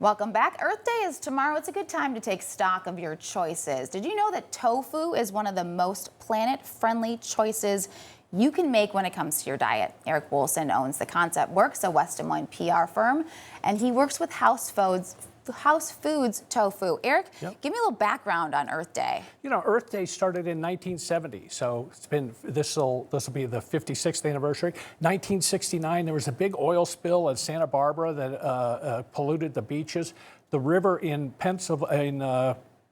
Welcome back. Earth Day is tomorrow. It's a good time to take stock of your choices. Did you know that tofu is one of the most planet-friendly choices you can make when it comes to your diet? Eric Woolson owns The Concept Works, a West Des Moines PR firm, and he works with House Foods Tofu. Eric, give me a little background on Earth Day. You know, Earth Day started in 1970, so this will be the 56th anniversary. 1969, there was a big oil spill at Santa Barbara that polluted the beaches. The river in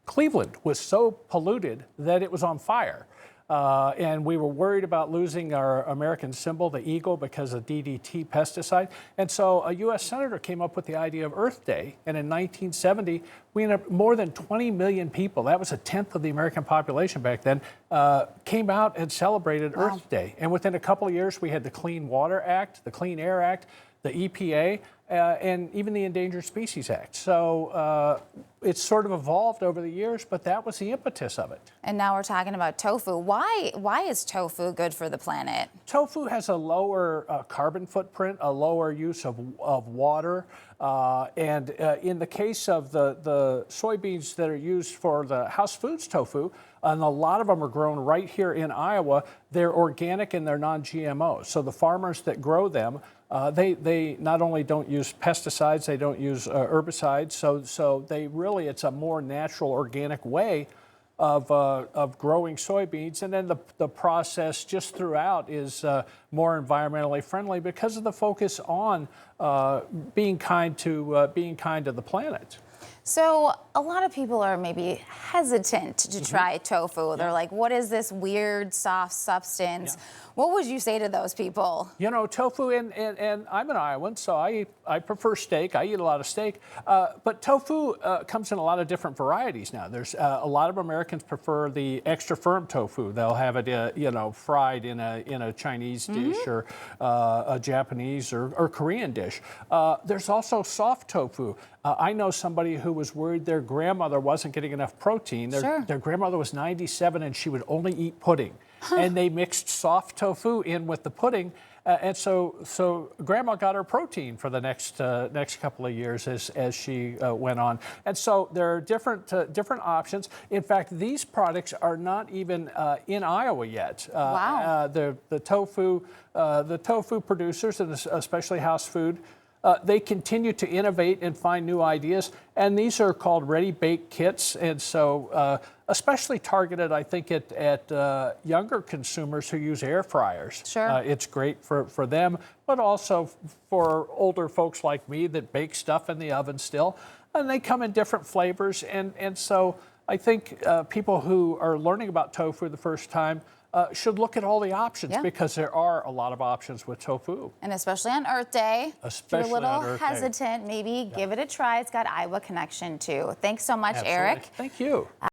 Cleveland was so polluted that it was on fire. And we were worried about losing our American symbol, the eagle, because of DDT pesticide. And so a U.S. Senator came up with the idea of Earth Day. And in 1970, we ended up more than 20 million people, that was a tenth of the American population back then, came out and celebrated Earth Day. And within a couple of years, we had the Clean Water Act, the Clean Air Act, the EPA, and even the Endangered Species Act. So it's sort of evolved over the years, but that was the impetus of it. And now we're talking about tofu. Why is tofu good for the planet? Tofu has a lower carbon footprint, a lower use of water, and in the case of the soybeans that are used for the House Foods tofu, and a lot of them are grown right here in Iowa, they're organic and they're non-GMO. So the farmers that grow them, they not only don't use pesticides, they don't use herbicides, so they really, it's a more natural, organic way of growing soybeans. And then the process just throughout is more environmentally friendly because of the focus on being kind to the planet. So a lot of people are maybe hesitant to try tofu. They're like, what is this weird soft substance? What would you say to those people? You know, tofu, and I'm an Iowan, so I prefer steak. I eat a lot of steak. But tofu comes in a lot of different varieties now. There's a lot of Americans prefer the extra firm tofu. They'll have it, you know, fried in a Chinese dish or a Japanese or Korean dish. There's also soft tofu. I know somebody who was worried their grandmother wasn't getting enough protein. Their grandmother was 97 and she would only eat pudding. And they mixed soft tofu in with the pudding. And so grandma got her protein for the next couple of years as she went on. And so there are different options. In fact, these products are not even in Iowa yet. Wow. The tofu producers, and especially House Food, they continue to innovate and find new ideas, and these are called ready-baked kits, and so especially targeted, I think, at younger consumers who use air fryers. Sure. It's great for them, but also for older folks like me that bake stuff in the oven still, and they come in different flavors, and so I think people who are learning about tofu the first time should look at all the options because there are a lot of options with tofu. And especially on Earth Day. Especially if you're a on little Earth hesitant, maybe give it a try. It's got Iowa connection too. Thanks so much, Absolutely. Eric. Thank you.